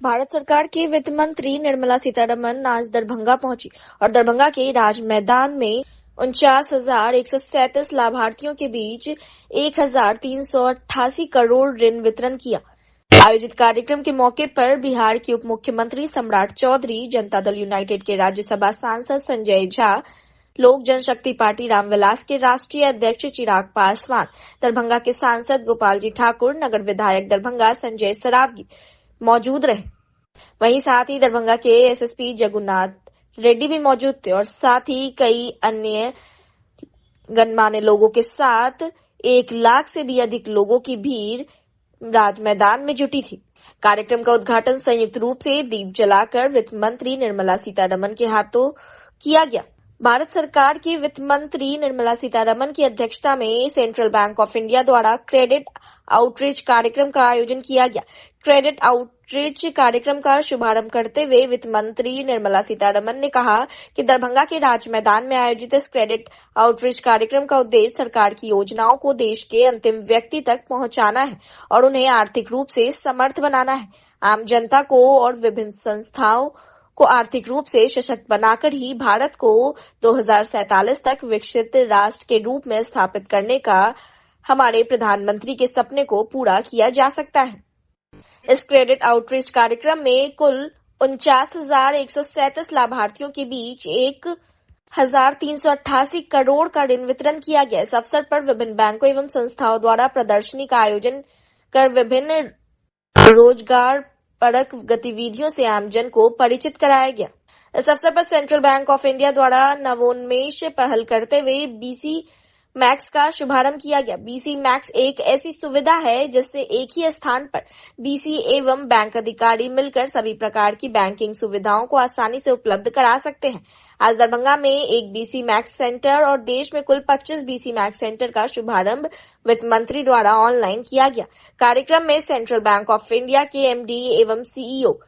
भारत सरकार की वित्त मंत्री निर्मला सीतारमण आज दरभंगा पहुंची और दरभंगा के राज मैदान में 49,137 लाभार्थियों के बीच 1,388 करोड़ ऋण वितरण किया। आयोजित कार्यक्रम के मौके पर बिहार के उप मुख्यमंत्री सम्राट चौधरी, जनता दल यूनाइटेड के राज्यसभा सांसद संजय झा, लोक जनशक्ति पार्टी रामविलास के राष्ट्रीय अध्यक्ष चिराग पासवान, दरभंगा के सांसद गोपाल जी ठाकुर, नगर विधायक दरभंगा संजय सरावगी मौजूद रहे। वहीं साथ ही दरभंगा के एसएसपी जगुनाथ रेड्डी भी मौजूद थे और साथ ही कई अन्य गणमान्य लोगों के साथ 1 लाख से भी अधिक लोगों की भीड़ राज मैदान में जुटी थी। कार्यक्रम का उद्घाटन संयुक्त रूप से दीप जलाकर वित्त मंत्री निर्मला सीतारमण के हाथों किया गया। भारत सरकार की वित्त मंत्री निर्मला सीतारमण की अध्यक्षता में सेंट्रल बैंक ऑफ इंडिया द्वारा क्रेडिट आउटरीच कार्यक्रम का आयोजन किया गया। क्रेडिट आउटरीच कार्यक्रम का शुभारंभ करते हुए वित्त मंत्री निर्मला सीतारमण ने कहा कि दरभंगा के राज मैदान में आयोजित इस क्रेडिट आउटरीच कार्यक्रम का उद्देश्य सरकार की योजनाओं को देश के अंतिम व्यक्ति तक पहुंचाना है और उन्हें आर्थिक रूप से समर्थ बनाना है। आम जनता को और विभिन्न संस्थाओं को आर्थिक रूप से सशक्त बनाकर ही भारत को 2047 तक विकसित राष्ट्र के रूप में स्थापित करने का हमारे प्रधानमंत्री के सपने को पूरा किया जा सकता है। इस क्रेडिट आउटरीच कार्यक्रम में कुल 49,137 लाभार्थियों के बीच 1,388 करोड़ का ऋण वितरण किया गया। इस अवसर पर विभिन्न बैंकों एवं संस्थाओं द्वारा प्रदर्शनी का आयोजन कर विभिन्न रोजगार परक गतिविधियों से आमजन को परिचित कराया गया। इस अवसर पर सेंट्रल बैंक ऑफ इंडिया द्वारा नवोन्मेष पहल करते हुए बीसी मैक्स का शुभारंभ किया गया। बीसी मैक्स एक ऐसी सुविधा है जिससे एक ही स्थान पर बीसी एवं बैंक अधिकारी मिलकर सभी प्रकार की बैंकिंग सुविधाओं को आसानी से उपलब्ध करा सकते हैं। आज दरभंगा में एक बीसी मैक्स सेंटर और देश में कुल 25 बीसी मैक्स सेंटर का शुभारंभ वित्त मंत्री द्वारा ऑनलाइन किया गया। कार्यक्रम में सेंट्रल बैंक ऑफ इंडिया के एमडी एवं सीईओ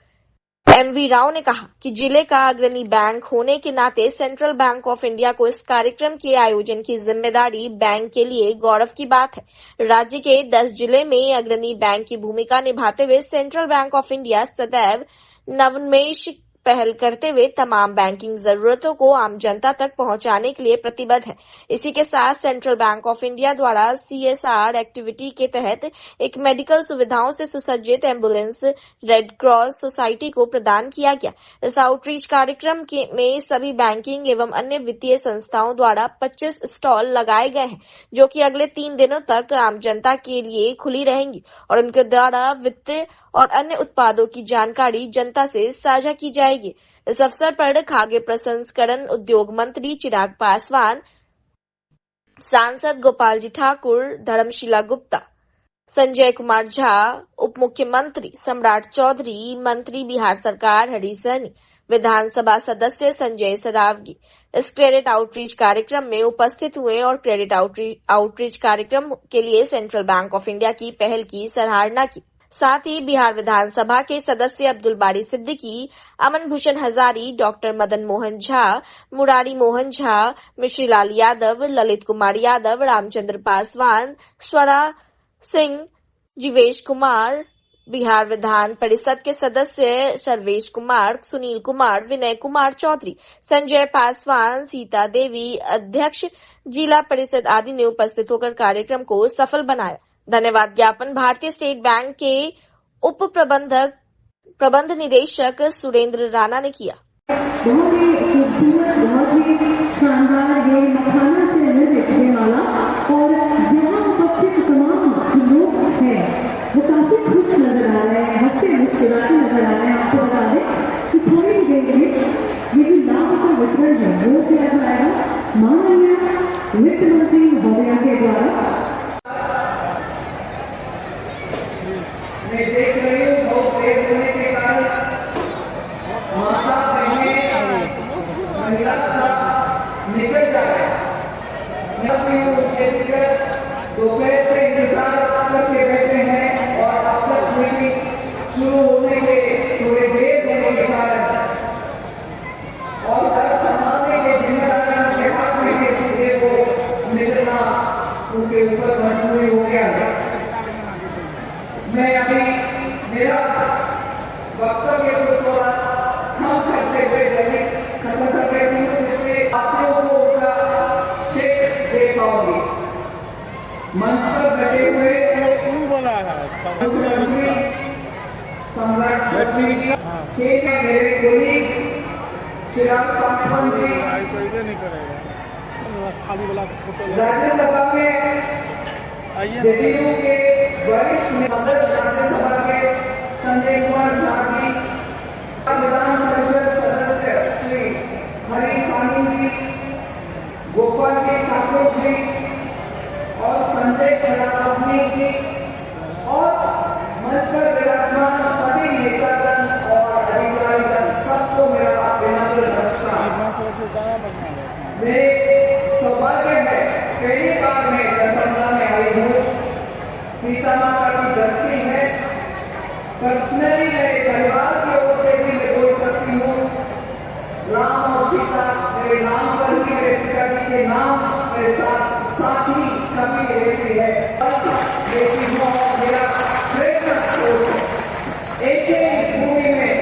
एमवी राव ने कहा कि जिले का अग्रणी बैंक होने के नाते सेंट्रल बैंक ऑफ इंडिया को इस कार्यक्रम के आयोजन की जिम्मेदारी बैंक के लिए गौरव की बात है। राज्य के 10 जिले में अग्रणी बैंक की भूमिका निभाते हुए सेंट्रल बैंक ऑफ इंडिया सदैव नवोन्मेष पहल करते हुए तमाम बैंकिंग जरूरतों को आम जनता तक पहुंचाने के लिए प्रतिबद्ध है। इसी के साथ सेंट्रल बैंक ऑफ इंडिया द्वारा CSR एक्टिविटी के तहत एक मेडिकल सुविधाओं से सुसज्जित एम्बुलेंस रेड क्रॉस सोसाइटी को प्रदान किया गया। इस आउटरीच कार्यक्रम में सभी बैंकिंग एवं अन्य वित्तीय संस्थाओं द्वारा 25 स्टॉल लगाए गए हैं, जो कि अगले 3 दिनों तक आम जनता के लिए खुली रहेंगी और उनके द्वारा वित्त और अन्य उत्पादों की जानकारी जनता से साझा की जाएगी। इस अवसर पर खाद्य प्रसंस्करण उद्योग मंत्री चिराग पासवान, सांसद गोपाल जी ठाकुर, धर्मशिला गुप्ता, संजय कुमार झा, उप मुख्यमंत्री सम्राट चौधरी, मंत्री बिहार सरकार हरी सहनी, विधानसभा सदस्य संजय सरावगी इस क्रेडिट आउटरीच कार्यक्रम में उपस्थित हुए और क्रेडिट आउटरीच कार्यक्रम के लिए सेंट्रल बैंक ऑफ इंडिया की पहल की सराहना की। साथ ही बिहार विधानसभा के सदस्य अब्दुल बारी सिद्दीकी, अमन भूषण हजारी, डॉक्टर मदन मोहन झा, मुरारी मोहन झा, मिश्रीलाल यादव, ललित कुमार यादव, रामचंद्र पासवान, स्वरा सिंह, जीवेश कुमार, बिहार विधान परिषद के सदस्य सर्वेश कुमार, सुनील कुमार, विनय कुमार चौधरी, संजय पासवान, सीता देवी, अध्यक्ष जिला परिषद आदि ने उपस्थित होकर कार्यक्रम को सफल बनाया। धन्यवाद ज्ञापन भारतीय स्टेट बैंक के उप प्रबंध निदेशक सुरेंद्र राणा ने किया। बहुत ही खूबसूरत, बहुत ही शानदार ये मखाना से निर्मित ये माला और यहाँ उपस्थित तमाम लोग हैं वो काफी खुश नजर आ रहे हैं, हंसते मुस्कुराते नजर आ रहे हैं। आपको बता दें कि थोड़ी ही देर में ये जो लाभ का वितरण है वो किया जाएगा माननीय वित्त मंत्री महोदया के द्वारा। मैं देख रही हूँ बहुत देर होने के कारण माता बहनें महिला सब निकल जा रहे हैं। उसके दोपहर से इंतजार करके बैठे हैं और अब तक मीटिंग शुरू होने के थोड़े देर होने के कारण और घर संभालने के जिम्मेदारी के हाथ में है, इसलिए वो निकलना उनके ऊपर मजबूरी हो गया है। मैं अभी मेरा वक्तव्य को थोड़ा कम करते हुए जल्दी खत्म कर रही हूँ, जिससे साथियों को उनका चेक दे पाऊंगी। मंच पर बैठे हुए मुख्यमंत्री सम्राट चौधरी के मेरे कोलीग चिराग पासवान जी राज्यसभा में जदयू के वरिष्ठ सदस्य राज्यसभा के संजय कुमार झा जी, विधान परिषद सदस्य श्री हरी सानी जी, गोपाल के ठाकुर जी और संजय सरावनी जी और मंच पर विराजमान सभी नेतागण और अधिकारीगण, सबको मेरा विनम्र नमस्कार। मेरे सौभाग्य है पहली बार मैं जनगणना में आई हूँ। सीता माता की धरती है। पर्सनली मेरे परिवार की ओर से भी मैं बोल सकती हूँ, राम और सीता मेरे नाम पर ही, मेरे पिताजी के नाम मेरे साथ ही कभी रहती है। लेकिन मेरा प्रेरणा स्रोत है। ऐसे इस भूमि में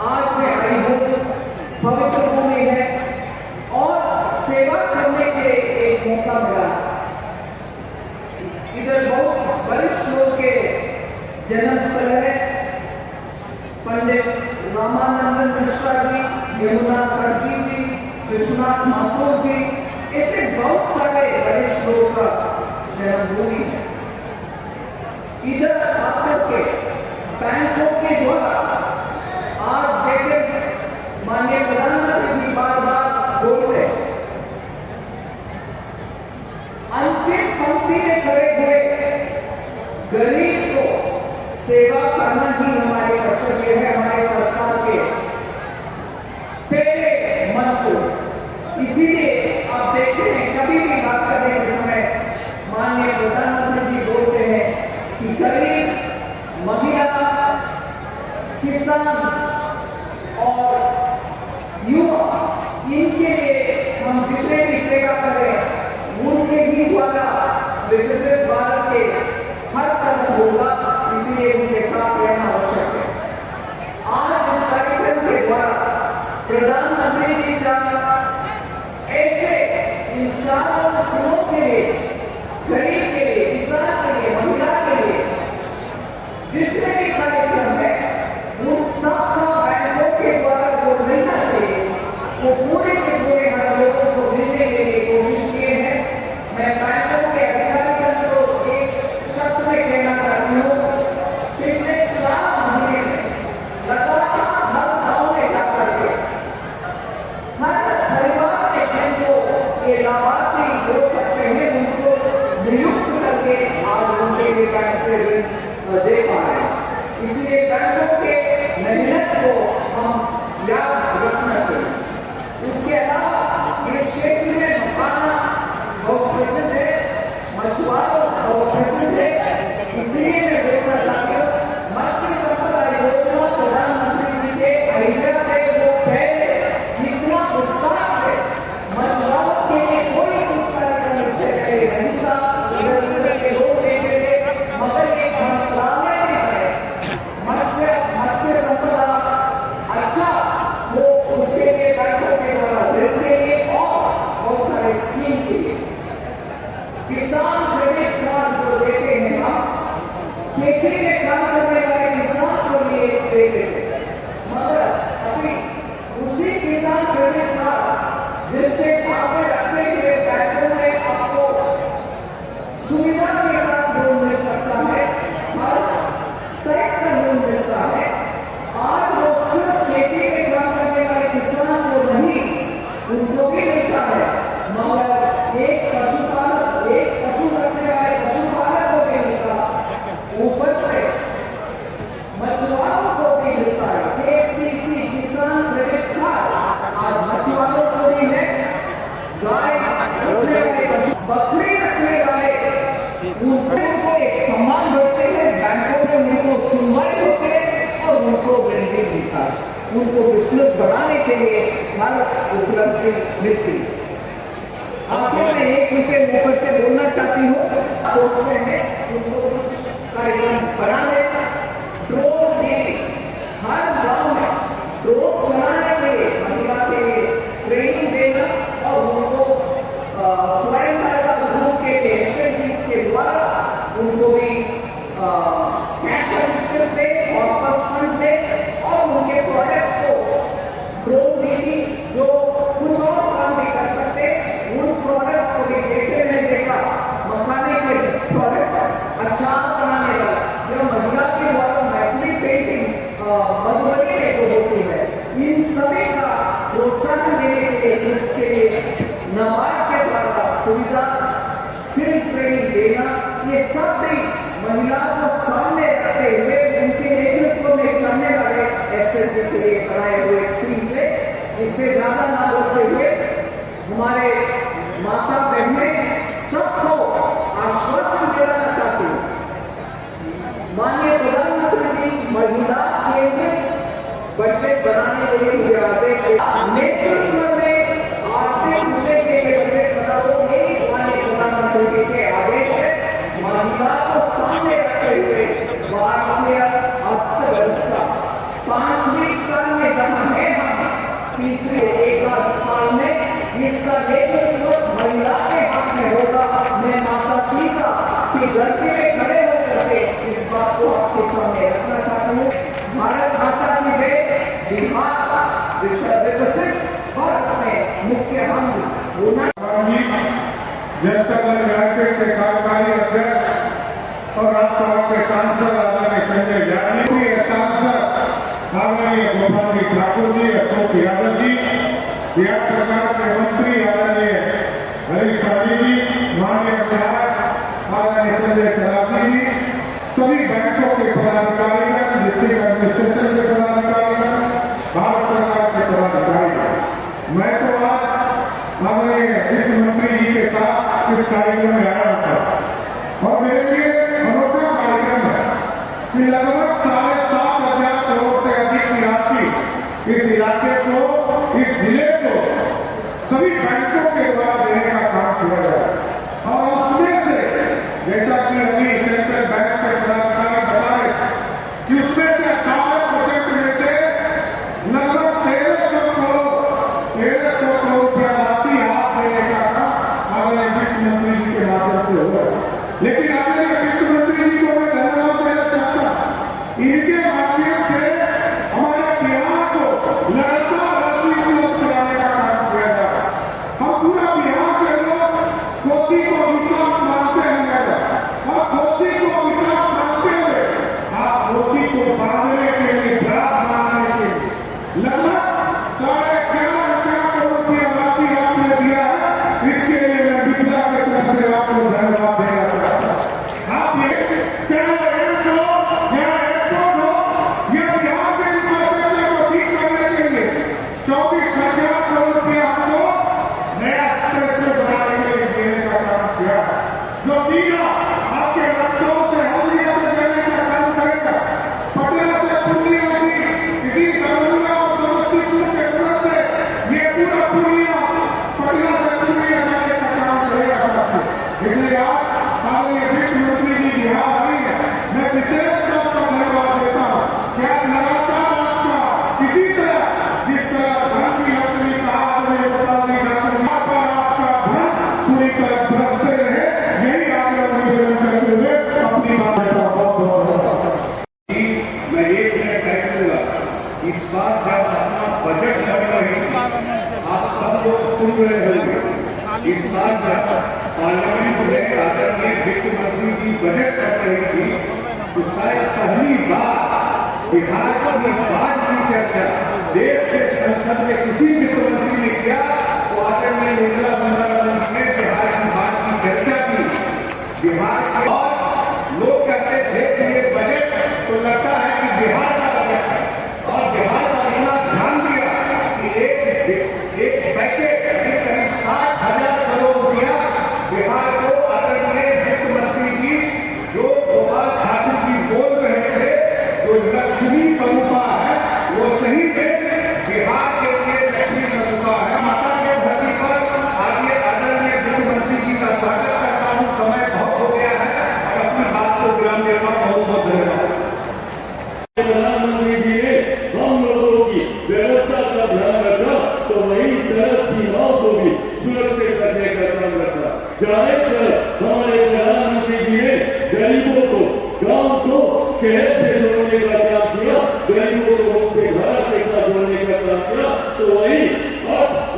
आज मैं आई हूँ, पवित्र भूमि है और सेवा करने के एक मौका मिला। इधर बहुत वरिष्ठ लोग के जन्म स्थल है। पंडित रामानंदन मिश्रा जी, यमुना कर्जी जी, विश्वनाथ माथुर जी, ऐसे बहुत सारे वरिष्ठ लोगों का जन्मभूमि है। इधर आकर के बैंकों के द्वारा आज जैसे माननीय प्रधानमंत्री जी बार बार बोलते हैं, अंतिम पंक्ति में खड़े हुए गरीब को सेवा करना ही हमारे कर्तव्य है, हमारे सरकार के पहले मंत्र। इसीलिए आप देखते हैं कभी भी बात करने के समय माननीय प्रधानमंत्री जी बोलते हैं कि गरीब, महिला, किसान और युवा, इनके लिए हम जितने भी सेवा करें उनके ही द्वारा विकसित भारत के हर कदम होगा। इसलिए उनके साथ रहना आवश्यक है। आज इस कार्यक्रम के द्वारा प्रधानमंत्री जी का ऐसे इन चारों गुणों के लिए, गरीब के लिए, किसान के लिए, महिला के लिए जितने भी कार्यक्रम है, उन सबका बैंकों के द्वारा जो मिलना चाहिए वो पूरे के पूरे हम लोगों को मिलने के लिए कोशिश किए हैं। मैं बैंकों के अधिकारियों को एक शब्द में कहना चाहती हूँ, पिछले 4 महीने में लगातार हर गांव में जाकर के हर परिवार के जिनको ये लाभार्थी हो सकते हैं उनको नियुक्त करके आज उनके लिए बैंक से ऋण दे पा रहे हैं। इसलिए बैंकों के मेहनत को हम याद रखना चाहिए। उसके अलावा ये क्षेत्र में मकाना बहुत प्रसिद्ध है, मछुआरों बहुत प्रसिद्ध है। इसलिए मैं देखना चाहती हूँ मत्स्य संपदा योजना प्रधानमंत्री जी के आइडिया थे, वो पहले जितना उत्साह से मछुआरों के लिए कोई कार्यक्रम से पहले नहीं था। इधर के लोग देखे थे, मगर एक मंत्रालय में है मत्स्य संपदा, अच्छा वो उसके लिए बैंकों के द्वारा ऋण के लिए और बहुत सारे स्कीम के लिए किसान क्रेडिट कार्ड जो देते हैं हम, खेती में काम करने वाले किसान को लिए देते हैं, मगर अभी उसी किसान क्रेडिट कार्ड जिससे आप रखने के लिए बैंकों में आपको सुविधा के साथ लोन मिल सकता है, हर तरह का लोन मिलता है। आज वो सिर्फ खेती में काम करने वाले किसानों को नहीं, उनको भी मिलता है, मगर एक पशुपालक, एक पशु रखने वाले पशुपालक को भी मिलता, ऊपर से मछुआरों को भी मिलता है। KCC किसान क्रेडिट कार्ड आज मछुआरों को भी है। गाय रखने वाले, बकरी रखने वाले, उनको एक सम्मान देते हैं, बैंकों में उनको सुनवाई होते हैं और उनको ऋण भी मिलता है। उनको बिजनेस बढ़ाने के लिए हर उपलब्धि मिलती है। आपको मैं एक विषय ऊपर से बोलना चाहती हूँ, सोचते हैं उनको कार्यक्रम बढ़ाने, ड्रोन डीलिंग हुए आदेश नेतृत्व में आर्थिक मुद्दे के लिए बता दो यही हमारे प्रधानमंत्री के आदेश है। महिला को सामने रखते हुए भारतीय अर्थव्यवस्था 5वीं साल में जमा है, हम तीसरे एक साल में इसका नेतृत्व महिला के हाथ में होगा। मैं माता सीता की धरती में खड़े होकर के इस बात को आपके सामने रखना चाहता हूँ। भारत माता की जय, बिहार विकसित भारत में मुख्य हम होना। जनता दल यूनाइटेड के कार्यकारी अध्यक्ष और राज्यसभा के सांसद आदरणीय संजय जानी, सांसद आदरणीय गोपाल जी ठाकुर जी, अशोक यादव जी, बिहार सरकार के मंत्री आदरणीय हरीश रावत जी, माननीय विधायक आदरणीय संजय सरावगी जी, सभी बैंकों के पदाधिकारीगण, डिस्ट्रिक्ट एडमिनिस्ट्रेशन के पदाधिकारीगण, भारत सरकार के पदाधिकारीगण, मैं तो आज आदरणीय वित्त मंत्री जी के साथ इस कार्यक्रम में आया था और मेरे लिए अनोखा कार्यक्रम है कि लगभग 7.5 करोड़ से अधिक की राशि इस इलाके को, इस जिले को सभी बैंकों के द्वारा देने का काम किया जाए। और उसमें से जैसा कि अभी सेंट्रल बैंक के पदाधिकारी बताए कि उसमें से 18% में से लगभग 1300 करोड़ रुपया राशि हाथ देने का काम आदरणीय वित्त मंत्री जी के माध्यम से होगा। लेकिन आदरणीय वित्त मंत्री जी को मैं धन्यवाद देना चाहता हूं, इनके माध्यम से हमारे बिहार को लगातार राशि उपलब्ध कराने का काम किया जा रहा है। हम पूरा बिहार के लोग कोसी को विश्वास मानते हैं और कोसी को विश्वास मानते हुए आप कोसी को बांधने के लिए, ब्राज मानने के लिए लगभग 11.5 करोड़ रुपया राशि आपने दिया है। इसके लिए मैं मिथिला के तरफ से आपको धन्यवाद देना चाहता हूं। आप ये क्या एक हो या एक हो, ये बिहार के इंफ्रास्ट्रक्चर को ठीक करने के लिए 24,000 करोड़ रुपया आपको नया स्ट्रक्चर बनाने के लिए देने का काम किया है, जो सीधा आपके रक्षों से हल्दिया से देने का काम करेगा। पटना से पूर्णिया इसी दरभंगा और समस्तीपुर के तरफ से ये पूरा पूर्णिया पटना से पूर्णिया जाने का काम करेगा। इसलिए आज आदरणीय वित्त मंत्री जी बिहार आई है, मैं विशेष तौर पर धन्यवाद देता हूँ। क्या लगातार आपका इसी तरह जिस तरह धन की लक्ष्मी का आपने बता दी यहाँ पर आपका धन पूरी तरह बरसते रहे, यही आगे निवेदन करते हुए अपनी बात का बहुत मैं एक मिनट कह दूंगा। इस बार जब अपना बजट लग रही आप सब लोग सुन रहे होंगे, इस बार जब पार्लियामेंट में आदरणीय वित्त मंत्री जी बजट कर रही थी तो शायद पहली बार बिहार की बात की चर्चा देश के संसद में किसी वित्त मंत्री ने किया तो आदरणीय निर्मला सीतारमण ने बिहार की बात की चर्चा की। बिहार के और लोग कहते थे कि ये बजट तो लगता है कि बिहार का बजट है और बिहार का इतना ध्यान दिया कि एक पैकेज करीब 60,000 करोड़ रुपया बिहार को आदरणीय वित्त मंत्री जी जो गोपाल ठाकुर जी बोल रहे थे, जो लक्ष्मी स्वरूपा है वो सही में बिहार के लिए लक्ष्मी स्वरूपा है। माता के धरती पर आगे आदरणीय वित्त मंत्री जी का स्वागत करता हूँ। समय बहुत हो गया है और अपनी बात को विराम देता हूँ। बहुत बहुत धन्यवाद। प्रधानमंत्री जी ने हम लोगों की व्यवस्था का ध्यान रखा तो वही सरहद सीमाओं को भी सुरक्षित रखने का काम रखा। जाहिर कर हमारे प्रधानमंत्री जी ने गरीबों को, गांव को शहर से जोड़ने का काम किया, गरीबों को उनके घर के साथ जोड़ने का काम किया। तो वही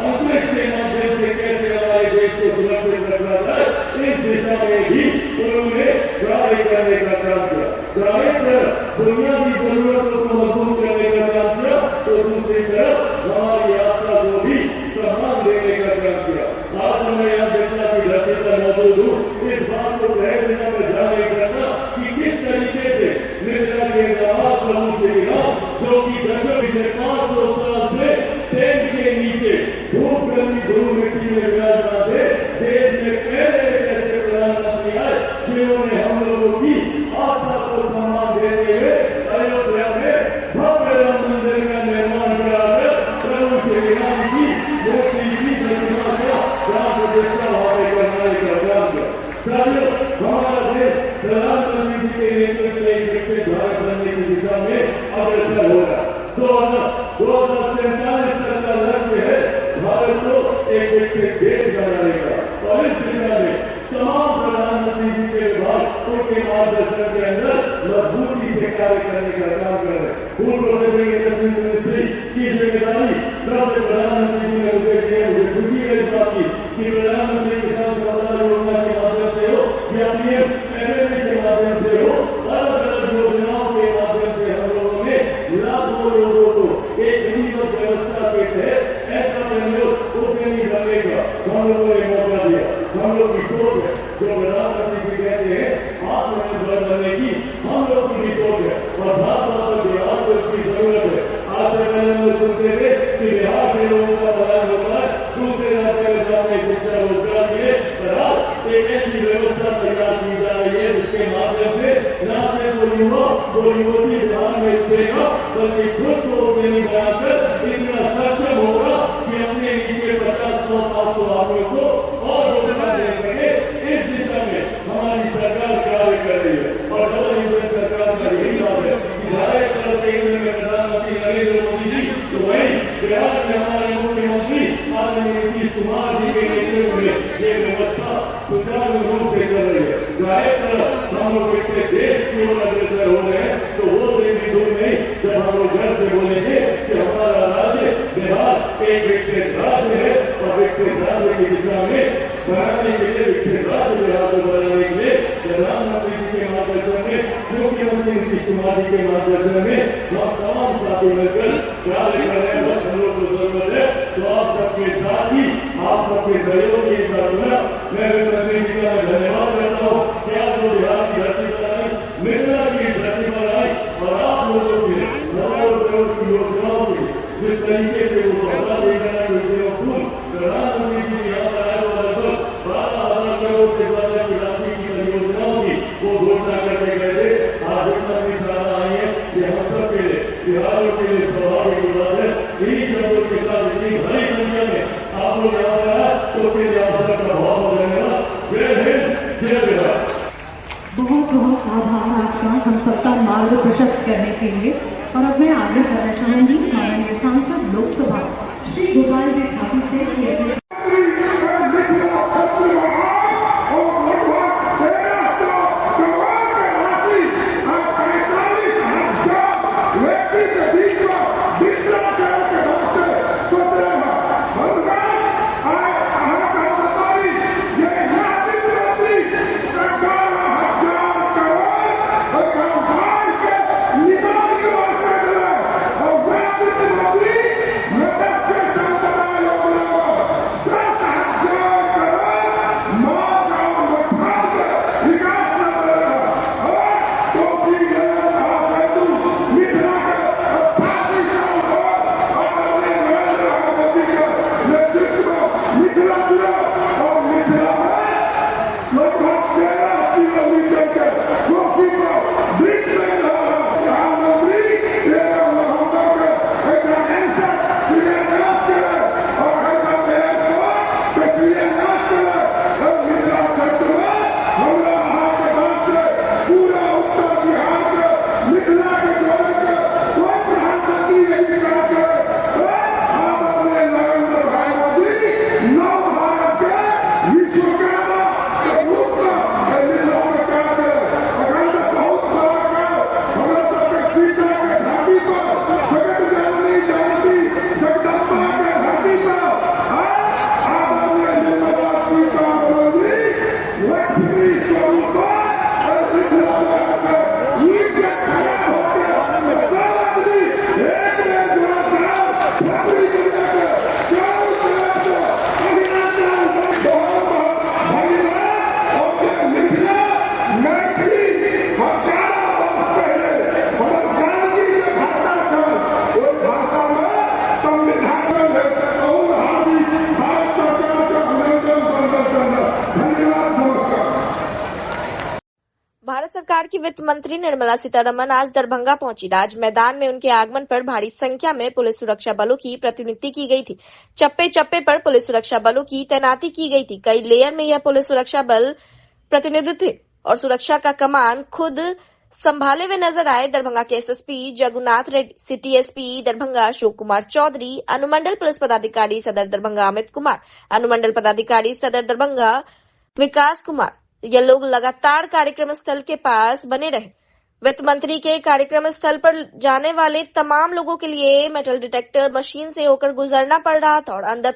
अंतरिक्ष के माध्यम से कैसे हमारे देश को सुरक्षित रखा जाए इस दिशा में भी उन्होंने कार्य करने का काम किया। जाहिर कर बुनियादी जरूरतों को मजबूत करने का काम किया तो दूसरी तरफ हमारी आस्था को भी सम्मान देने का काम किया। आज मैं यहाँ जनता की धरती पर मौजूद हूँ, इस बात को कह देना मैं ध्यान नहीं करता कि किस तरीके से निर्मला के दामाद प्रभु श्री राम जो कि दशकों पिछले 500 साल से टेंट के नीचे धूप गर्मी धूल मिट्टी में विराजमान थे, देश में पहले ऐसे प्रधानमंत्री आए जिन्होंने हम लोगों की आस्था को सम्मान देते हुए अयोध्या में भव्य राम मंदिर का निर्माण कराकर अग्रसर होगा। 2047 तक का लक्ष्य है भारत को एक विकसित देश बनाने का, और इस दिशा में तमाम प्रधानमंत्री जी के विभाग उनके मार्गदर्शन के अंदर मजबूती से कार्य करने का काम कर रहे हैं। फूड प्रोसेसिंग इंडस्ट्री मिनिस्ट्री की जिम्मेदारी तब से प्रधानमंत्री जी ने मुझे दी है। मुझे खुशी है इस बात की कि प्रधानमंत्री किसान सम्मान योजना के माध्यम से हो या पीएम एमएसपी के माध्यम से हो, अलग अलग योजनाओं के माध्यम से हम लोगों ने लाखों लोगों को एक नीतिगत व्यवस्था के तहत उद्यमी बनने का हम लोगों ने मौका दिया। हम लोग की सोच है जो प्रधानमंत्री जी कहते हैं आत्मनिर्भर बनने की, हम लोग की भी सोच है, और खासतौर पर बिहार को इसकी जरूरत है। आज से पहले हम लोग सुनते थे कि बिहार के लोगों का पलायन होता है, दूसरे राज्य में जाने शिक्षा रोजगार मिले, पर आज एक ऐसी व्यवस्था तैयार की जा रही है जिसके माध्यम से न सिर्फ वो युवा वो युवती बिहार में उतरेगा, बल्कि खुद को उद्यमी बनाकर इतना सक्षम होगा कि अपने नीचे 50-100 आदमियों को और रोजगार दे सके। इस दिशा में हमारी सरकार कार्य कर रही है, और डबल इंजन सरकार का यही बात है कि धारा तरफ केंद्र में प्रधानमंत्री नरेंद्र मोदी जी, तो वही बिहार में हमारे मुख्यमंत्री आदरणीय नीतीश कुमार जी के नेतृत्व में ये व्यवस्था सुचारू रूप से चल रही है। धारा तरफ हम लोग इससे देश की ओर अग्रसर हो रहे हैं, तो वो दिन भी दूर नहीं जब हम लोग घर से बोलेंगे कि हमारा राज्य बिहार एक विकसित राज्य है, और विकसित राज्य की दिशा में बनाने के लिए, विकसित राज्य बिहार को बनाने के लिए प्रधानमंत्री जी के मार्गदर्शन में, मुख्यमंत्री नीतीश कुमार जी के मार्गदर्शन में हम तमाम साथी मिलकर कार्य कर रहे हैं। बस हम लोग को जरूरत है तो आप सबके साथ ही, आप सबके सहयोग की प्रार्थना मैं मुख्यमंत्री जी का धन्यवाद करता हूँ। क्या जो बिहार की धरती पर आई, मिथिला की धरती पर आई, और आप लोगों के करोड़ों करोड़ की योजनाओं की जिस तरीके से वो सौदा देकर आए, प्रधानमंत्री जी यहाँ पर आए और लगभग 12,000 करोड़ से ज्यादा की राशि की परियोजनाओं की वो घोषणा करके गए थे। आज इतना भी सारा आई है कि हम सब के लिए, बिहारियों के लिए स्वाभाविक बात है। इन्हीं शब्दों के साथ इतनी बड़ी संख्या में आप लोग यहाँ पर आए, तो उसके लिए आप सबका बहुत बहुत धन्यवाद। जय हिंद, जय बिहार। बहुत बहुत आभार आपका हम सबका मार्ग प्रशस्त करने के लिए। और अब मैं आगे करना चाहूंगी माननीय सांसद लोकसभा श्री गोपाल जी ठाकुर से। भारत सरकार की वित्त मंत्री निर्मला सीतारमण आज दरभंगा पहुंची। राज मैदान में उनके आगमन पर भारी संख्या में पुलिस सुरक्षा बलों की प्रतिनियुक्ति की गई थी। चप्पे चप्पे पर पुलिस सुरक्षा बलों की तैनाती की गई थी। कई लेयर में यह पुलिस सुरक्षा बल प्रतिनिधित्व थे और सुरक्षा का कमान खुद संभाले हुए नजर आए। दरभंगा के SSP Jagunath Reddy, city SP Darbhanga Ashok Kumar Chaudhary, अनुमंडल पुलिस पदाधिकारी सदर दरभंगा अमित कुमार, अनुमंडल पदाधिकारी सदर दरभंगा विकास कुमार, ये लोग लगातार कार्यक्रम स्थल के पास बने रहे। वित्त मंत्री के कार्यक्रम स्थल पर जाने वाले तमाम लोगों के लिए मेटल डिटेक्टर मशीन से होकर गुजरना पड़ रहा था और अंदर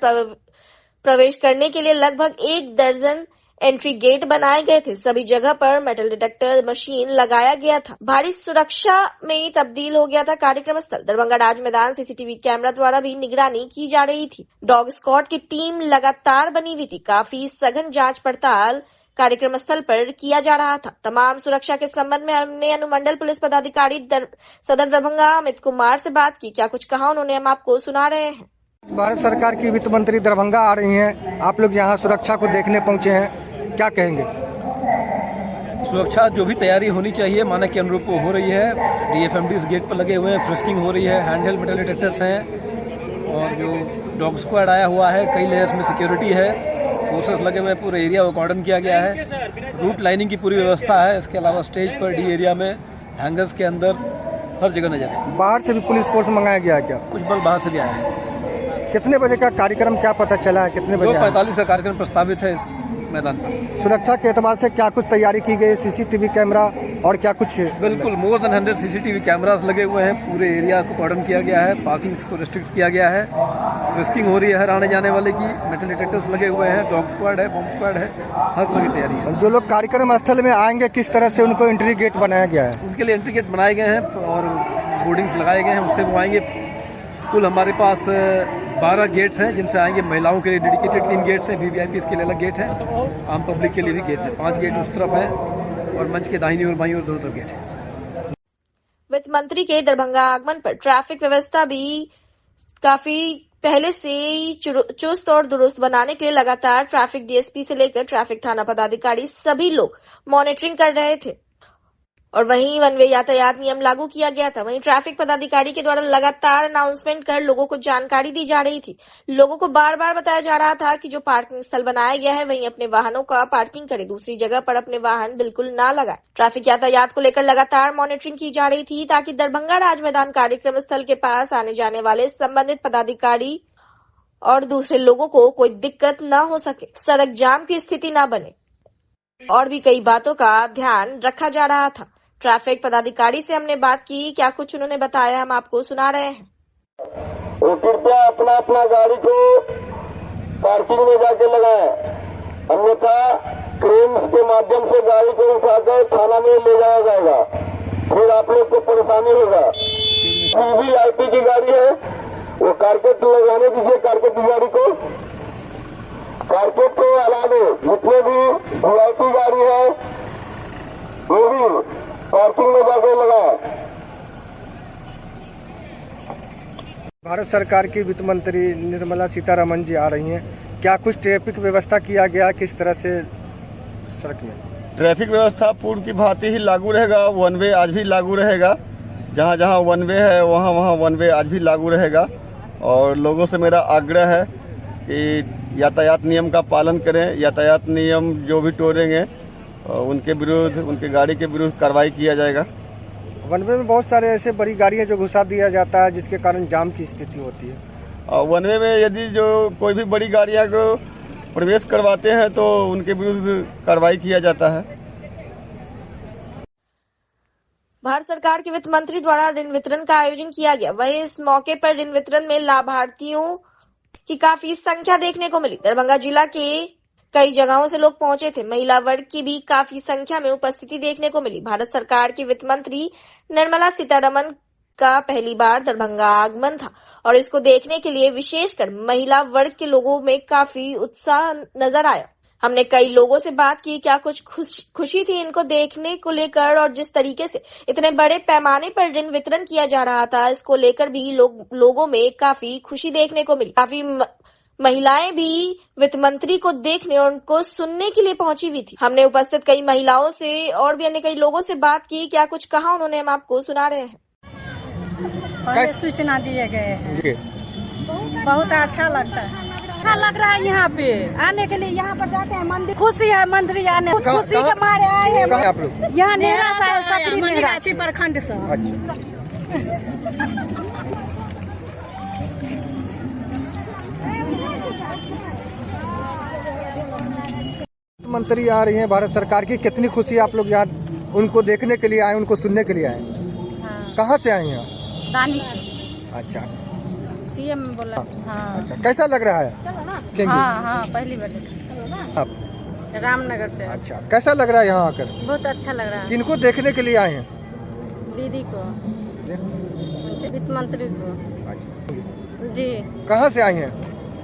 प्रवेश करने के लिए लगभग 1 दर्जन एंट्री गेट बनाए गए थे। सभी जगह पर मेटल डिटेक्टर मशीन लगाया गया था। भारी सुरक्षा में तब्दील हो गया था कार्यक्रम स्थल। दरभंगा राज मैदान सीसीटीवी कैमरा द्वारा भी निगरानी की जा रही थी। डॉग स्क्वाड की टीम लगातार बनी हुई थी। काफी सघन जांच पड़ताल कार्यक्रम स्थल पर किया जा रहा था। तमाम सुरक्षा के संबंध में हमने अनुमंडल पुलिस पदाधिकारी सदर दरभंगा अमित कुमार से बात की। क्या कुछ कहा उन्होंने, हम आपको सुना रहे हैं। भारत सरकार की वित्त मंत्री दरभंगा आ रही हैं, आप लोग यहाँ सुरक्षा को देखने पहुँचे हैं, क्या कहेंगे? सुरक्षा जो भी तैयारी होनी चाहिए मानक के अनुरूप हो रही है। डीएफएमडी इस गेट पर लगे हुए हैं, फ्रिस्किंग हो रही है, हैंडहेल्ड मेटल डिटेक्टर्स हैं और जो डॉग स्क्वाड आया हुआ है, कई लेयर्स में सिक्योरिटी है, फोर्सेस लगे हुए, पूरे एरिया को कॉर्डन किया गया है। रूट लाइनिंग की पूरी व्यवस्था है। इसके अलावा स्टेज पर डी एरिया में, हैंगर्स के अंदर, हर जगह नजर है। बाहर से भी पुलिस फोर्स मंगाया गया है क्या? कुछ बल बाहर से भी आए हैं। कितने बजे का कार्यक्रम, क्या पता चला है? कितने बजे? 2:45 का कार्यक्रम प्रस्तावित है इस मैदान पर। सुरक्षा के एतबार से क्या कुछ तैयारी की गई? सीसीटीवी कैमरा और क्या कुछ? बिल्कुल, मोर देन 100 सीसीटीवी कैमरास लगे हुए हैं। पूरे एरिया को कॉर्डन किया गया है, पार्किंग को रिस्ट्रिक्ट किया गया है, फ्रिस्किंग हो रही है हर आने जाने वाले की, मेटल डिटेक्टर्स लगे हुए हैं, डॉग स्क्वाड है, बॉम्ब स्क्वाड है, हर तरह की तैयारी है। जो लोग कार्यक्रम स्थल में आएंगे, किस तरह से उनको एंट्री गेट बनाया गया है? उनके लिए एंट्री गेट बनाए गए हैं और बोर्डिंग्स लगाए गए हैं, उससे वो आएंगे। कुल हमारे पास 12 गेट्स हैं जिनसे आएंगे। महिलाओं के लिए डेडिकेटेड 3 गेट्स हैं, वीवीआईपी के लिए अलग गेट है, आम पब्लिक के लिए भी गेट है। 5 गेट उस तरफ है और मंच के दाहिनी और बाईं और दोनों तरफ गेट है। वित्त मंत्री के दरभंगा आगमन पर ट्रैफिक व्यवस्था भी काफी पहले से ही चुस्त और दुरुस्त बनाने के लिए लगातार ट्रैफिक डीएसपी से लेकर ट्रैफिक थाना पदाधिकारी सभी लोग मॉनिटरिंग कर रहे थे और वहीं वन वे यातायात नियम लागू किया गया था। वहीं ट्रैफिक पदाधिकारी के द्वारा लगातार अनाउंसमेंट कर लोगों को जानकारी दी जा रही थी। लोगों को बार बार बताया जा रहा था कि जो पार्किंग स्थल बनाया गया है वहीं अपने वाहनों का पार्किंग करें, दूसरी जगह पर अपने वाहन बिल्कुल ना लगाएं। ट्रैफिक यातायात को लेकर लगातार मॉनिटरिंग की जा रही थी ताकि दरभंगा राज मैदान कार्यक्रम स्थल के पास आने जाने वाले संबंधित पदाधिकारी और दूसरे लोगों को कोई दिक्कत न हो सके, सड़क जाम की स्थिति न बने और भी कई बातों का ध्यान रखा जा रहा था। ट्रैफिक पदाधिकारी से हमने बात की, क्या कुछ उन्होंने बताया, हम आपको सुना रहे हैं। वो कृपया अपना अपना गाड़ी को पार्किंग में जाके लगाएं, अन्यथा क्रेन के माध्यम से गाड़ी को उठाकर थाना में ले जाया जाएगा, फिर आप लोग को परेशानी होगा। वीवीआईपी की गाड़ी है, वो कारपेट लगाने दीजिए, कारपेट की गाड़ी को, कारपेट को हला दो। जितने भी वीआईपी गाड़ी है वो भी पार्किंग में जाके लगाएं। भारत सरकार की वित्त मंत्री निर्मला सीतारमण जी आ रही हैं, क्या कुछ ट्रैफिक व्यवस्था किया गया, किस तरह से सड़क में? ट्रैफिक व्यवस्था पूर्व की भांति ही लागू रहेगा। वन वे आज भी लागू रहेगा, जहां जहां वन वे है वहां वहां वन वे आज भी लागू रहेगा। और लोगों से मेरा आग्रह है कि यातायात नियम का पालन करें। यातायात नियम जो भी तोड़ेंगे उनके विरुद्ध, उनके गाड़ी के विरुद्ध कार्रवाई किया जाएगा। वन वे में बहुत सारे ऐसे बड़ी गाड़ियां जो घुसा दिया जाता है जिसके कारण जाम की स्थिति होती है। वन वे में यदि जो कोई भी बड़ी गाड़ियां को प्रवेश करवाते हैं तो उनके विरुद्ध कार्रवाई किया जाता है। भारत सरकार के वित्त मंत्री द्वारा ऋण वितरण का आयोजन किया गया। वहीं इस मौके पर ऋण वितरण में लाभार्थियों की काफी संख्या देखने को मिली। दरभंगा जिला के कई जगहों से लोग पहुंचे थे। महिला वर्ग की भी काफी संख्या में उपस्थिति देखने को मिली। भारत सरकार की वित्त मंत्री निर्मला सीतारमण का पहली बार दरभंगा आगमन था और इसको देखने के लिए विशेषकर महिला वर्ग के लोगों में काफी उत्साह नजर आया। हमने कई लोगों से बात की, क्या कुछ खुशी थी इनको देखने को लेकर और जिस तरीके से इतने बड़े पैमाने पर ऋण वितरण किया जा रहा था इसको लेकर भी लोगों में काफी खुशी देखने को मिली। काफी महिलाएं भी वित्त मंत्री को देखने और उनको सुनने के लिए पहुंची हुई थी। हमने उपस्थित कई महिलाओं से और भी अन्य कई लोगों से बात की, क्या कुछ कहा उन्होंने, हम आपको सुना रहे हैं। पहले सूचना दिए गए हैं, बहुत अच्छा लगता है। अच्छा लग रहा है यहाँ पे आने के लिए। यहाँ पर जाते हैं मंदिर, खुशी है मंदिर आने, खुशी के मारे आए हैं। कहाँ आप लोग? यहाँ नेहरा सकरी प्रखंड से। मंत्री आ रही हैं भारत सरकार की, कितनी खुशी आप लोग यहाँ उनको देखने के लिए आए, उनको सुनने के लिए आए? हाँ। कहाँ से आए हैं? दानी से। अच्छा, सीएम बोला। हाँ। अच्छा, कैसा लग रहा है? हाँ, पहली बार आप रामनगर से। अच्छा, कैसा लग रहा है यहाँ आकर? बहुत अच्छा लग रहा है। किनको देखने के लिए आए हैं? दीदी को, वित्त मंत्री को। अच्छा जी। कहाँ से आई हैं?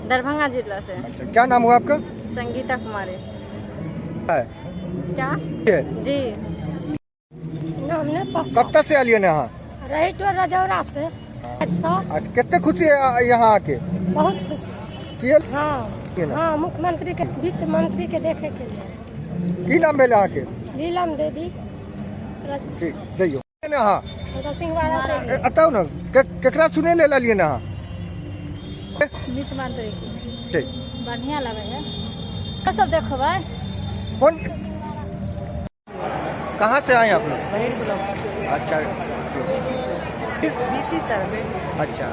दरभंगा जिला से। अच्छा, क्या नाम हुआ आपका? संगीता कुमारी। है क्या? जी। कब तक से आलिए यहाँ? रही तो रजौरा से। अच्छा, कितने खुशी है यहाँ आके? बहुत खुशी। हाँ, मुख्यमंत्री के, वित्त मंत्री के देखे के लिए। की नाम भेल अहाँ के? नीलम देवी। ठीक, जइयो यहाँ सिंहवाड़ा से। बताओ ना, केकरा सुने ले लिये ना? वित्त मंत्री की। ठीक, बढ़िया लगे है। सब देखो भाई। कौन, कहाँ से आए आप लोग? बहेड़ी ब्लॉक। अच्छा, बीसी सर। अच्छा,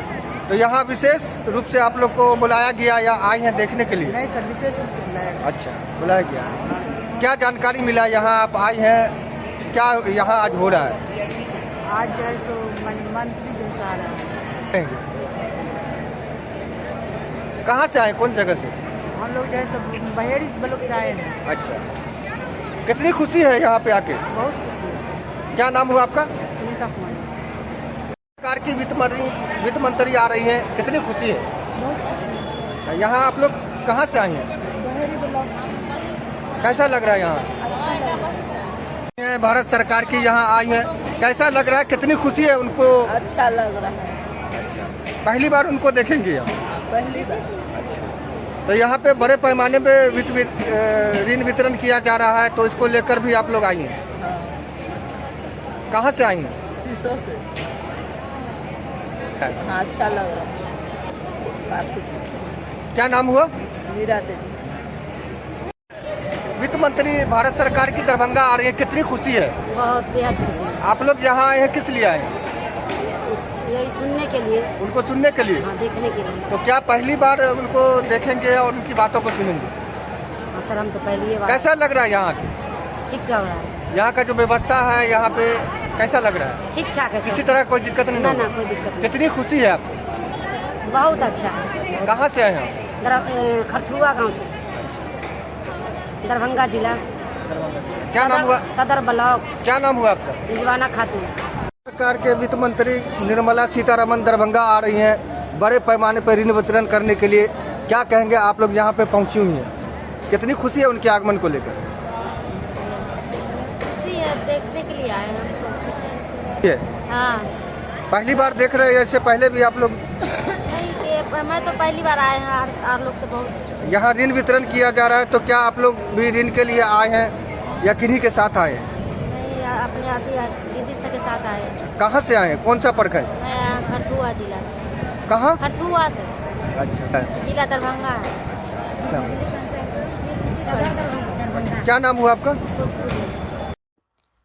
तो यहाँ विशेष रूप से आप लोग को बुलाया गया या आए हैं देखने के लिए? नहीं सर, विशेष रूप से बुलाया। अच्छा, बुलाया गया। क्या जानकारी मिला, यहाँ आप आए हैं, क्या यहाँ आज हो रहा है? आज जो है सो मंत्री जो आ रहा है। कहाँ से आए, कौन जगह से? हम लोग जो है सो बहेड़ी ब्लॉक से आए हैं। अच्छा, कितनी खुशी है यहाँ पे आके? बहुत खुशी है। क्या नाम हुआ आपका? सुनीता कुमारी। सरकार की वित्त मंत्री आ रही है, कितनी खुशी है? बहुत खुशी है। यहाँ आप लोग कहाँ से आए हैं? बहेड़ी ब्लॉक से। कैसा लग रहा है यहाँ? अच्छा लग रहा है। भारत सरकार की यहाँ आई है, कैसा लग रहा है, कितनी खुशी है उनको? अच्छा लग रहा है। पहली बार उनको देखेंगे यहाँ? पहली बार। तो यहाँ पे बड़े पैमाने पे ऋण वितरण किया जा रहा है, तो इसको लेकर भी आप लोग आई हैं? कहाँ से आई हैं? शीशो से। हाँ, अच्छा लग रहा है। काफी खुशी। क्या नाम हुआ? मीरा देवी। वित्त मंत्री भारत सरकार की दरभंगा आ रही है, कितनी खुशी है? बहुत बेहद खुशी। आप लोग यहाँ आए हैं, किस लिए आए हैं? यही सुनने के लिए। उनको सुनने के लिए? हाँ, देखने के लिए। तो क्या पहली बार उनको देखेंगे और उनकी बातों को सुनेंगे? हाँ सर, हम तो पहली बार। कैसा लग रहा है यहाँ के? ठीक चल रहा है। यहाँ का जो व्यवस्था है यहाँ पे कैसा लग रहा है? ठीक ठाक है। किसी तरह कोई दिक्कत नहीं? ना, कोई दिक्कत नहीं। कितनी खुशी है आपको? बहुत अच्छा है। कहाँ से आए हैं? खरथुआ गांव से, दरभंगा जिला। क्या नाम हुआ? सदर ब्लॉक। क्या नाम हुआ आपका? रिजवाना खातून। सरकार के वित्त मंत्री निर्मला सीतारमण दरभंगा आ रही हैं, बड़े पैमाने पर ऋण वितरण करने के लिए। क्या कहेंगे, आप लोग यहाँ पे पहुँची हुई हैं, कितनी खुशी है उनके आगमन को लेकर? खुशी है, देखने के लिए आए हैं। हाँ, पहली बार देख रहे हैं? इससे पहले भी आप लोग? नहीं, मैं तो पहली बार आए हैं। आप लोग से बहुत। यहाँ ऋण वितरण किया जा रहा है, तो क्या आप लोग भी ऋण के लिए आए हैं या किन्हीं के साथ आए हैं? अपने दीदी से के साथ आए हैं। कहाँ से आए हैं, कौन सा प्रखंड? मैं खरथुआ जिला। कहाँ? खरथुआ से। अच्छा, जिला दरभंगा है। क्या नाम हुआ आपका?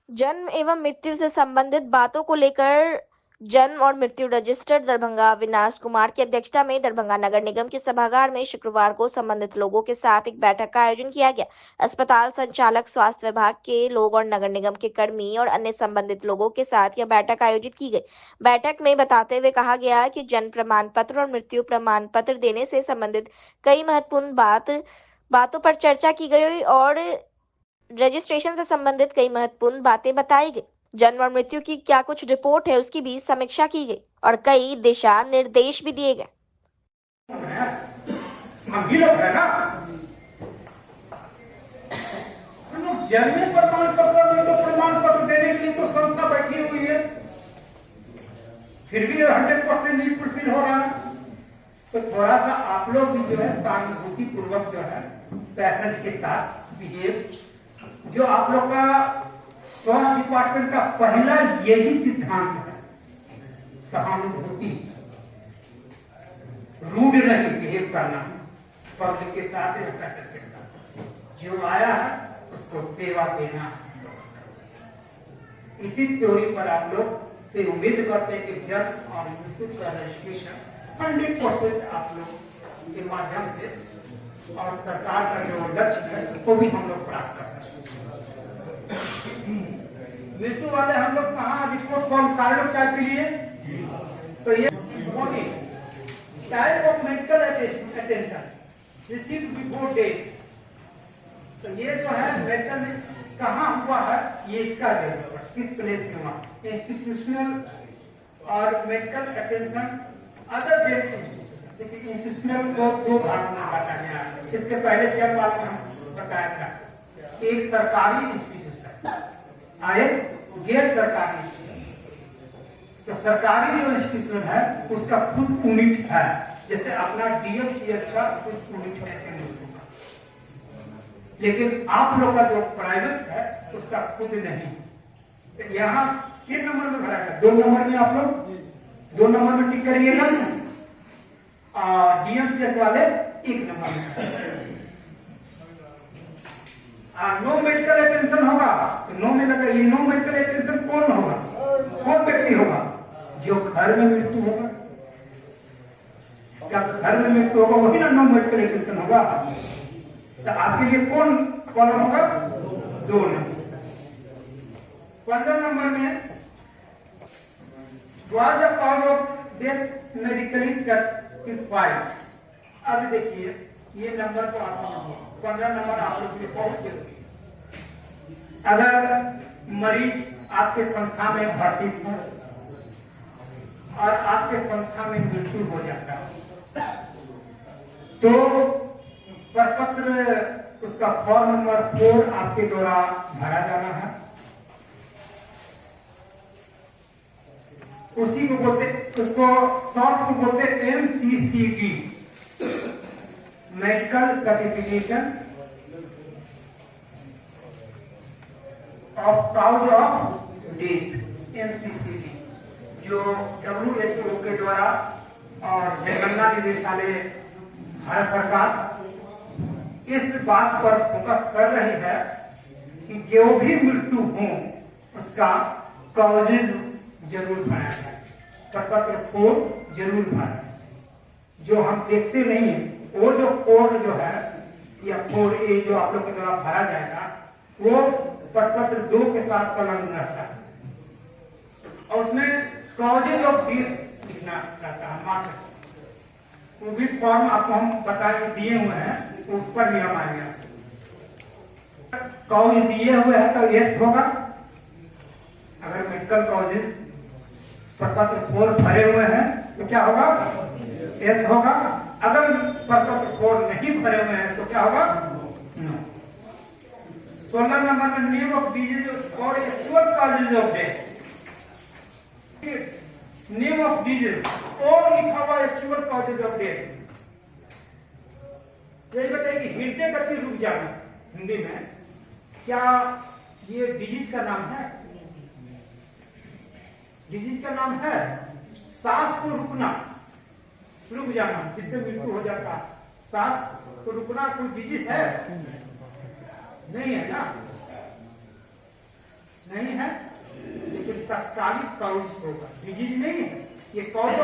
जन्म एवं मृत्यु से संबंधित बातों को लेकर जन्म और मृत्यु रजिस्टर दरभंगा अविनाश कुमार की अध्यक्षता में दरभंगा नगर निगम के सभागार में शुक्रवार को संबंधित लोगों के साथ एक बैठक का आयोजन किया गया। अस्पताल संचालक, स्वास्थ्य विभाग के लोग और नगर निगम के कर्मी और अन्य संबंधित लोगों के साथ यह बैठक आयोजित की गई। बैठक में बताते हुए कहा गया कि जन्म प्रमाण पत्र और मृत्यु प्रमाण पत्र देने से संबंधित कई महत्वपूर्ण बातों पर चर्चा की गई और रजिस्ट्रेशन से संबंधित कई महत्वपूर्ण बातें बताई गई। जन्म और मृत्यु की क्या कुछ रिपोर्ट है, उसकी भी समीक्षा की गई और कई दिशा निर्देश भी दिए गए। जन्म प्रमाण पत्र में तो प्रमाण पत्र देने के लिए तो संस्था बैठी हुई है, फिर भी 100% नहीं फुलफिल हो रहा है। तो थोड़ा सा आप लोग भी जो है सहानुभूति पूर्वक जो है पैशन के साथ बिहेव। जो आप लोग का स्वास्थ्य डिपार्टमेंट का पहला यही सिद्धांत है, सहानुभूति, रूड नहीं बिहेव करना। पब्लिक के साथ इंफ्रास्ट्रक्चर के साथ जो आया है उसको सेवा देना है। इसी थ्योरी पर आप लोग से उम्मीद करते हैं कि जन्म और मृत्यु का रजिस्ट्रेशन 100% आप लोग के माध्यम से और सरकार का जो लक्ष्य है उसको भी हम लोग प्राप्त कर सकते हैं। मृत्यु वाले हम लोग कहाँ रिपोर्ट फॉर्म सारे लोग चाय पी लिए, तो ये type of medical attention receive before date, तो ये जो है मेडिकल कहाँ हुआ है ये इसका डेवलपमेंट किस प्लेस में हुआ, इंस्टीट्यूशनल और medical attention other date institutional को दो भाग में बांटा गया है। इसके पहले 4 बात हम बताया था, एक सरकारी इंस्टीट्यूशन आए गैर सरकारी इंस्टीट्यूशन। तो सरकारी जो इंस्टीट्यूशन है उसका खुद यूनिट है, जैसे अपना DFCS का खुद यूनिट है, लेकिन आप लोग का जो प्राइवेट है उसका खुद नहीं। तो यहाँ किस नंबर में भरा है? 2 नंबर में आप लोग 2 नंबर में टिक करिएगा, DFCS वाले 1 नंबर में। नो मेडिकल अटेंशन होगा तो नो में लगा, ये नो मेडिकल अटेंशन कौन होगा, कौन व्यक्ति होगा? जो घर में मृत्यु होगा, क्या घर में मृत्यु होगा वही ना नो मेडिकल अटेंशन होगा। तो आपके लिए कौन कॉलम होगा? 2 नंबर। 15 नंबर में was the cause of death medically certified। अब देखिए ये नंबर को आप समझिए, 15 नंबर आप लोग के लिए बहुत जरूरी है। अगर मरीज आपके संस्था में भर्ती है और आपके संस्था में मृत्यु हो जाता है तो प्रपत्र उसका फॉर्म नंबर 4 आपके द्वारा भरा जाना है। उसी को बोलते, उसको शॉर्ट को बोलते MCCD, medical certification of cows of death, MCCD, जो WHO के द्वारा और जनगणना निदेशालय भारत सरकार इस बात पर फोकस कर रही है कि जो भी मृत्यु हो उसका कॉजेज जरूर भरा जाए, प्रपत्र 4 जरूर भरा जाए। जो हम देखते नहीं है वो जो 4 जो है या 4A जो आप लोग के द्वारा भरा जाएगा वो प्रपत्र 2 के साथ संलग्न रहता है और उसमें कॉजेज ऑफ डेथ लिखना रहता है मात्र। वो भी फॉर्म आपको हम बता दिए हुए हैं, उस पर नियम आएगा। कॉज दिए हुए हैं तो यस होगा, अगर मेडिकल कॉजेज प्रपत्र 4 भरे हुए हैं तो क्या होगा? यस होगा। अगर प्रपत्र 4 नहीं भरे हुए हैं तो क्या होगा? नो। 16 नंबर में नेम ऑफ डिजीज और actual causes of death, name of disease और लिखा हुआ एक्चुअल कॉजेज ऑफ डेथ। यही बताइए कि हृदय गति रुक जाना हिंदी में क्या ये डिजीज का नाम है? डिजीज का नाम है। सांस को रुकना, रुक जाना जिससे मृत्यु हो जाता है, सांस को रुकना कोई डिजीज है? नहीं है ना, नहीं है, लेकिन तत्कालिक कॉज होगा, डिजीज नहीं है ये कॉज।